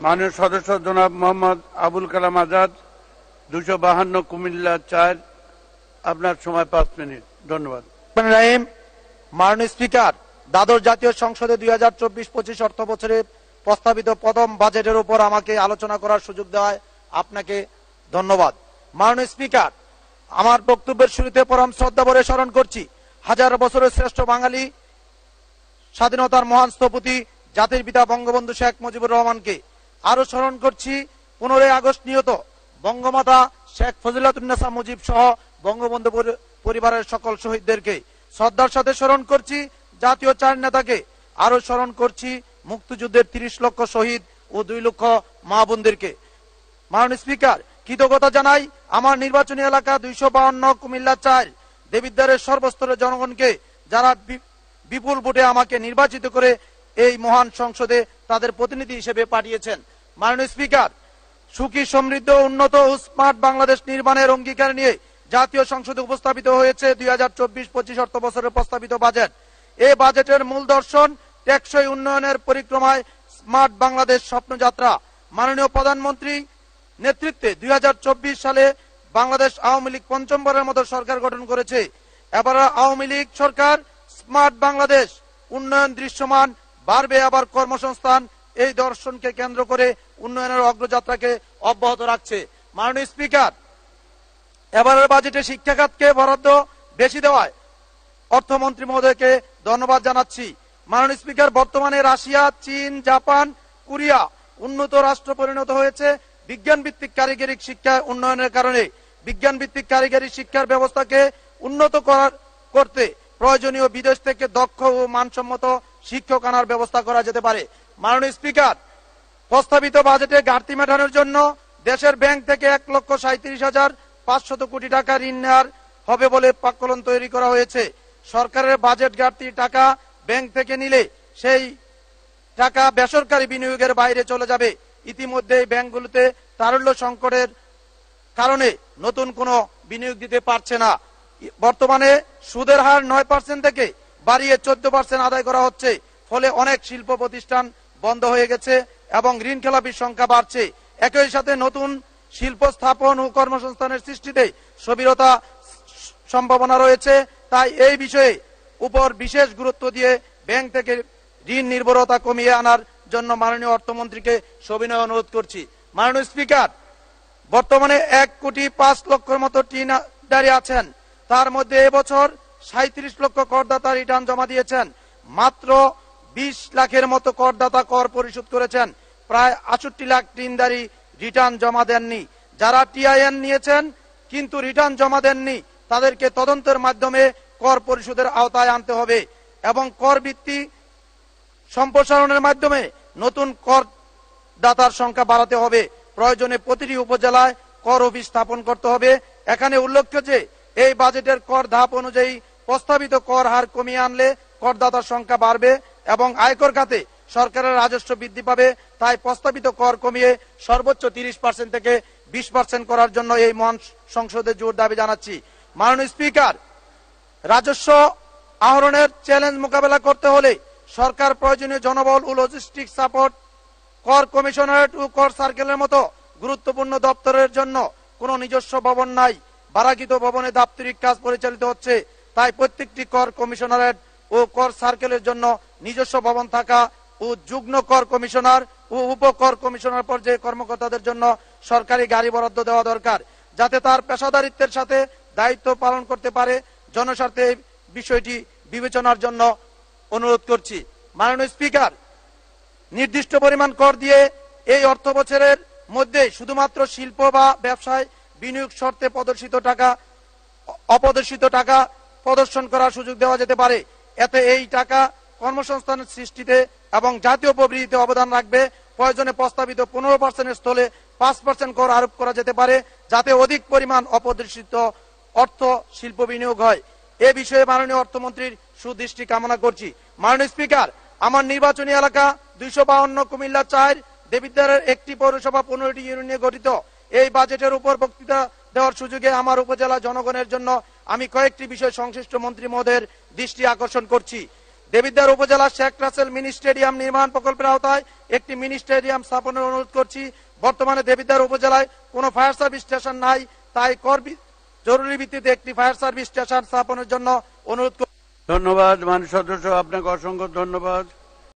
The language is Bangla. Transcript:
মাননীয় সদস্য জনাব মোহাম্মদ আবুল কালাম আজাদ, 252 কুমিল্লা 4। আপনার সময় 5 মিনিট। ধন্যবাদ। মাননীয় স্পিকার, দ্বাদশ জাতীয় সংসদে 2024-25 অর্থ বছরে প্রস্তাবিত প্রথম বাজেটের উপর আমাকে আলোচনা করার সুযোগ দেওয়ায় আপনাকে ধন্যবাদ। মাননীয় স্পিকার, আমার বক্তব্যের শুরুতে পরম শ্রদ্ধা ভরে স্মরণ করছি হাজার বছরের শ্রেষ্ঠ বাঙালি স্বাধীনতার মহান স্থপতি জাতির পিতা বঙ্গবন্ধু শেখ মুজিবুর রহমানকে। আরো স্মরণ করছি 15 আগস্ট নিহত বঙ্গমাতা শেখ ফজিলাতুন্নেসা মুজিব সহ বঙ্গবন্ধু পরিবারের সকল শহীদদেরকে। শ্রদ্ধার সাথে স্মরণ করছি জাতীয় 4 নেতাকে। আরো স্মরণ করছি মুক্তিযুদ্ধের 30 লক্ষ শহীদ ও 2 লক্ষ মা বোনদেরকে। মাননীয় স্পিকার, কৃতজ্ঞতা জানাই আমার নির্বাচনী এলাকা 252 কুমিল্লা 4 দেবিদ্বারের সর্বস্তরের জনগণকে, যারা বিপুল ভোটে আমাকে নির্বাচিত করে এই মহান সংসদে তাদের প্রতিনিধি হিসেবে পাঠিয়েছেন। মাননীয় স্পিকার, সুখী সমৃদ্ধ উন্নত ও স্মার্ট বাংলাদেশ নির্মাণের অঙ্গীকার নিয়ে জাতীয় সংসদে উপস্থাপিত হয়েছে 2024-25 অর্থ বছরের প্রস্তাবিত বাজেট। এই বাজেটের মূল দর্শন টেকসই উন্নয়নের পরিক্রমায় স্মার্ট বাংলাদেশ স্বপ্নযাত্রা। মাননীয় প্রধানমন্ত্রী নেতৃত্বে 2024 সালে বাংলাদেশ আওয়ামী লীগ পঞ্চমবারের মতো সরকার গঠন করেছে। এবার আওয়ামী লীগ সরকার স্মার্ট বাংলাদেশ, উন্নয়ন দৃশ্যমান, বাড়বে আবার কর্মসংস্থান, এই দর্শনকে কেন্দ্র করে উন্নয়নের অগ্রযাত্রাকে অব্যাহত রাখছে। মাননীয় স্পিকার, এবারের বাজেটে শিক্ষা খাতকে বরাদ্দ বেশি দেওয়ায় অর্থমন্ত্রী মহোদয়কে ধন্যবাদ জানাচ্ছি। মাননীয় স্পিকার, বর্তমানে রাশিয়া, চীন, জাপান, কোরিয়া উন্নত রাষ্ট্র পরিণত হয়েছে বিজ্ঞান ভিত্তিক কারিগরি শিক্ষা উন্নয়নের কারণে। বিজ্ঞান ভিত্তিক কারিগরি শিক্ষার ব্যবস্থাকে উন্নত করতে প্রয়োজনীয় বিদেশ থেকে দক্ষ ও মানসম্মত শিক্ষক আনার ব্যবস্থা করা যেতে পারে। মাননীয় স্পিকার, প্রস্তাবিত বাজেটে ঘাটতি মেটানোর জন্য দেশের ব্যাংক থেকে 1,37,500 কোটি টাকা ঋণ নেওয়ার হবে বলে প্রাক্কলন তৈরি করা হয়েছে। সরকারের বাজেট ঘাটতির টাকা ব্যাংক থেকে নিলে সেই টাকা বেসরকারি বিনিয়োগের বাইরে চলে যাবে। ইতিমধ্যে ব্যাংকগুলোতে তারল্য সংকটের কারণে নতুন কোনো বিনিয়োগ দিতে পারছে না। বর্তমানে সুদের হার 9% থেকে বাড়িয়ে 14% আদায় করা হচ্ছে। ফলে অনেক শিল্প প্রতিষ্ঠান বন্ধ হয়ে গেছে এবং ঋণ খেলাপির সংখ্যা বাড়ছে। একই সাথে নতুন শিল্প স্থাপন ও কর্মসংস্থানের সৃষ্টিতে স্থবিরতা সম্ভাবনা রয়েছে। তাই এই বিষয়ে উপর বিশেষ গুরুত্ব দিয়ে ব্যাংক থেকে ঋণ নির্ভরতা কমিয়ে আনার জন্য মাননীয় অর্থমন্ত্রীকে সবিনয় অনুরোধ করছি। মাননীয় স্পিকার, বর্তমানে 1,05,00,000 মতো ঋণদারি আছেন। তার মধ্যে এবছর 37 লক্ষ করদাতা রিটার্ন জমা দিয়েছেন। মাত্র 20 লাখের মতো করদাতা কর পরিশোধ করেছেন। প্রায় 68 লাখ ঋণদারি রিটার্ন জমা দেননি। যারা টিআইএন নিয়েছেন কিন্তু রিটার্ন জমা দেননি, তাদেরকে তদন্তের মাধ্যমে কর পরিশোধের আওতায় আনতে হবে এবং কর ভিত্তি সম্প্রসারণের মাধ্যমে নতুন করদাতার সংখ্যা বাড়াতে হবে। প্রয়োজনে প্রতিটি উপজেলায় কর অফিস স্থাপন করতে হবে। এখানে উল্লেখ্য যে এই বাজেটের কর ধাপ অনুযায়ী প্রস্তাবিত কর হার কমিয়ে আনলে করদাতার সংখ্যা বাড়বে এবং আয়কর খাতে সরকারের রাজস্ব বৃদ্ধি পাবে। তাই প্রস্তাবিত কর কমিয়ে সর্বোচ্চ 30% থেকে 20% করার জন্য এই মহান সংসদে জোর দাবি জানাচ্ছি। মাননীয় স্পিকার, রাজস্ব আহরণের চ্যালেঞ্জ মোকাবেলা করতে হলে সরকার প্রয়োজনীয় জনবল ও লজিস্টিক সাপোর্ট, কর কমিশনারেট ও কর সার্কেলের মতো গুরুত্বপূর্ণ দপ্তরের জন্য কোনো নিজস্ব ভবন নাই। ভাড়াকৃত ভবনে দাপ্তরিক কাজ পরিচালিত হচ্ছে। তাই প্রত্যেকটি কর কমিশনারেট ও কর সার্কেলের জন্য নিজস্ব ভবন থাকা ও যুগ্ম কর কমিশনার ও উপকর কমিশনার পর্যায়ে কর্মকর্তাদের জন্য সরকারি গাড়ি বরাদ্দ দেওয়া দরকার, যাতে তার পেশাদারিত্বের সাথে দায়িত্ব পালন করতে পারে। জনস্বার্থে এই বিষয়টি বিবেচনার জন্য অনুরোধ করছি। মাননীয় স্পিকার, নির্দিষ্ট পরিমাণ কর দিয়ে এই অর্থ বছরের মধ্যে শুধুমাত্র শিল্প বা ব্যবসায় বিনিয়োগ শর্তে অপ্রদর্শিত টাকা প্রদর্শন করার সুযোগ দেওয়া যেতে পারে। এতে এই টাকা কর্মসংস্থানের সৃষ্টিতে এবং জাতীয় প্রবৃদ্ধিতে অবদান রাখবে। প্রয়োজনে প্রস্তাবিত 15% স্থলে 5% কর আরোপ করা যেতে পারে, যাতে অধিক পরিমাণ অপ্রদর্শিত অর্থ শিল্প বিনিয়োগ হয়। এ বিষয়ে মাননীয় অর্থমন্ত্রীর সুদৃষ্টি কামনা করছি। মাননীয় স্পিকার, আমার নির্বাচনী এলাকা 252 কুমিল্লা 4 দেবিদ্বারের একটি পৌরসভা 15টি ইউনিয়ন নিয়ে গঠিত। এই বাজেটের উপর বক্তৃতা দেওয়ার সুযোগে আমার উপজেলা জনগণের জন্য আমি কয়েকটি বিষয় সংশ্লিষ্ট মন্ত্রী মহোদয়ের দৃষ্টি আকর্ষণ করছি। দেবিদ্বার উপজেলা শেখ রাসেল মিনি স্টেডিয়াম নির্মাণ প্রকল্পের আওতায় একটি মিনি স্টেডিয়াম স্থাপনের অনুরোধ করছি। বর্তমানে দেবিদ্বার উপজেলায় কোনো ফায়ার সার্ভিস স্টেশন নাই, তাই জরুরি ভিত্তিতে একটি ফায়ার সার্ভিস স্টেশন স্থাপনের জন্য অনুরোধ করছি। ধন্যবাদ মাননীয় সদস্য, আপনাকে অসংখ্য ধন্যবাদ।